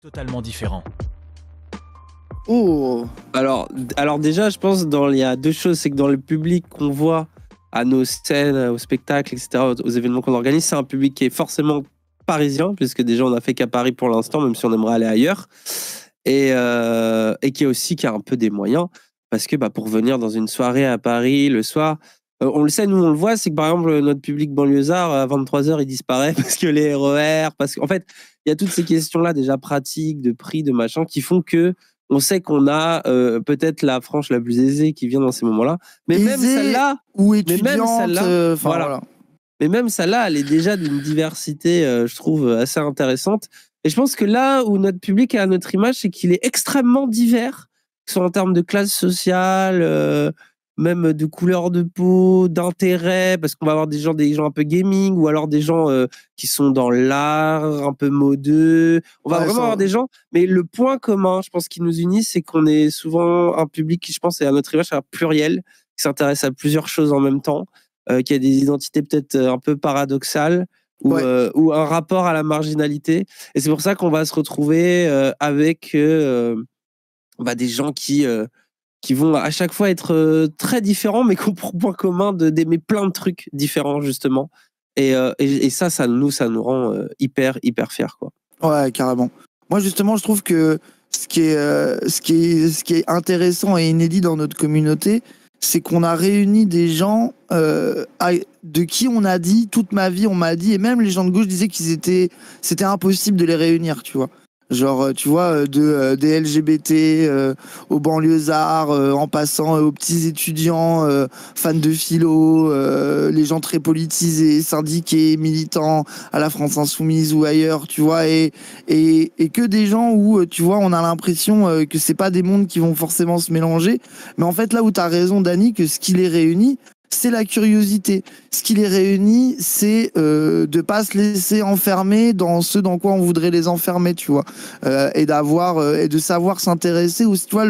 Totalement différent. Oh, alors déjà, je pense il y a deux choses, c'est que dans le public qu'on voit à nos scènes, aux spectacles, etc., aux événements qu'on organise, c'est un public qui est forcément parisien, puisque déjà on n'a fait qu'à Paris pour l'instant, même si on aimerait aller ailleurs, et qui a un peu des moyens, parce que pour venir dans une soirée à Paris le soir, on le sait, nous on le voit, c'est que par exemple notre public banlieusard à 23h il disparaît parce que les RER, parce qu'en fait il y a toutes ces questions-là déjà pratiques, de prix, de machin, qui font que on sait qu'on a peut-être la frange la plus aisée qui vient dans ces moments-là. Mais Aisée même celle-là, ou étudiante, voilà. Mais même celle-là, elle est déjà d'une diversité, je trouve, assez intéressante. Et je pense que là où notre public est à notre image, c'est qu'il est extrêmement divers, que ce soit en termes de classe sociale, même de couleur de peau, d'intérêt, parce qu'on va avoir des gens un peu gaming, ou alors des gens qui sont dans l'art, un peu modeux. On va vraiment avoir des gens, mais le point commun, je pense, qui nous unit, c'est qu'on est souvent un public qui, je pense, est à notre image, c'est pluriel, qui s'intéresse à plusieurs choses en même temps, qui a des identités peut-être un peu paradoxales, ou un rapport à la marginalité. Et c'est pour ça qu'on va se retrouver avec des gens qui vont à chaque fois être très différents, mais qui ont pour point commun d'aimer plein de trucs différents, justement. Et ça nous rend hyper fiers, quoi. Ouais, carrément. Moi, justement, je trouve que ce qui est intéressant et inédit dans notre communauté, c'est qu'on a réuni des gens de qui on a dit, toute ma vie, on m'a dit, et même les gens de gauche disaient c'était impossible de les réunir, tu vois. Genre, tu vois, des LGBT aux banlieusards, en passant aux petits étudiants fans de philo, les gens très politisés, syndiqués, militants à la France Insoumise ou ailleurs, tu vois, et que des gens où, tu vois, on a l'impression que c'est pas des mondes qui vont forcément se mélanger. Mais en fait, là où t'as raison, Dany, que ce qui les réunit, c'est la curiosité. Ce qui les réunit, c'est de pas se laisser enfermer dans ce dans quoi on voudrait les enfermer, tu vois, et de savoir s'intéresser aussi, tu vois,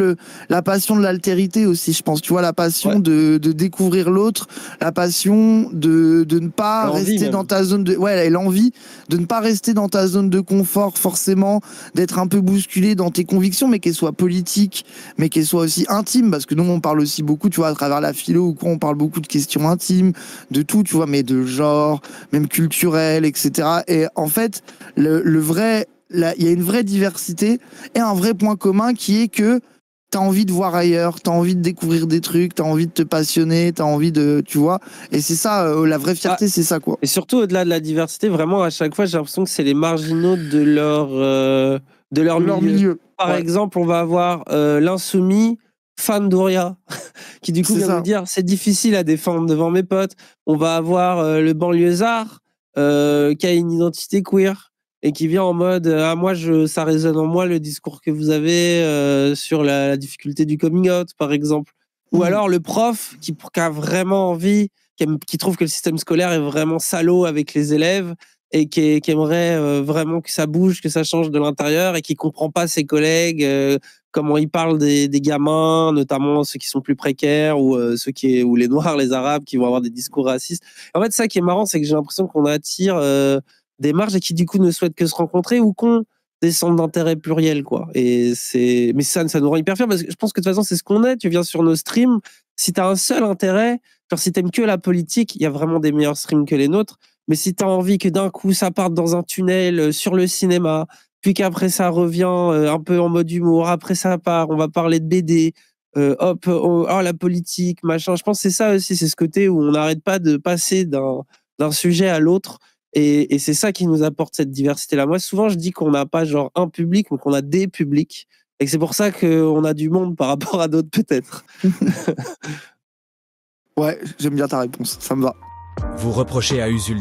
la passion de l'altérité aussi, je pense, tu vois, la passion de découvrir l'autre, la passion de ne pas rester dans ta zone de, et l'envie de ne pas rester dans ta zone de confort, forcément, d'être un peu bousculé dans tes convictions, mais qu'elles soient politiques, mais qu'elles soient aussi intimes, parce que nous on parle aussi beaucoup, tu vois, à travers la philo ou quoi, on parle beaucoup de questions intimes, de tout, tu vois, mais de genre, même culturel, etc. Et en fait, il y a une vraie diversité et un vrai point commun qui est que t'as envie de voir ailleurs, t'as envie de découvrir des trucs, t'as envie de te passionner, t'as envie de, tu vois, et c'est ça, la vraie fierté, c'est ça, quoi. Et surtout, au-delà de la diversité, vraiment, à chaque fois, j'ai l'impression que c'est les marginaux de leur milieu. Par exemple, on va avoir l'insoumis fan d'Ouria, qui du coup vient nous dire c'est difficile à défendre devant mes potes. On va avoir le banlieusard qui a une identité queer et qui vient en mode moi ça résonne en moi le discours que vous avez sur la difficulté du coming out, par exemple. Ou alors le prof qui a vraiment envie, qui trouve que le système scolaire est vraiment salaud avec les élèves et qui aimerait vraiment que ça bouge, que ça change de l'intérieur, et qui comprend pas ses collègues, comment ils parlent des gamins, notamment ceux qui sont plus précaires, ou ou les Noirs, les Arabes, qui vont avoir des discours racistes. En fait, ça qui est marrant, c'est que j'ai l'impression qu'on attire des marges et qui du coup ne souhaitent que se rencontrer, ou qu'on des centres d'intérêt pluriels, quoi. Mais ça nous rend hyper fiers, parce que je pense que de toute façon c'est ce qu'on est. Tu viens sur nos streams, si t'as un seul intérêt, genre si t'aimes que la politique, il y a vraiment des meilleurs streams que les nôtres. Mais si t'as envie que d'un coup ça parte dans un tunnel sur le cinéma, puis qu'après ça revient un peu en mode humour, après ça part, on va parler de BD, la politique, machin. Je pense que c'est ça aussi, c'est ce côté où on n'arrête pas de passer d'un sujet à l'autre. Et c'est ça qui nous apporte cette diversité-là. Moi, souvent, je dis qu'on n'a pas genre un public, mais qu'on a des publics. Et que c'est pour ça qu'on a du monde par rapport à d'autres, peut-être. Ouais, j'aime bien ta réponse, ça me va. Vous reprochez à Usul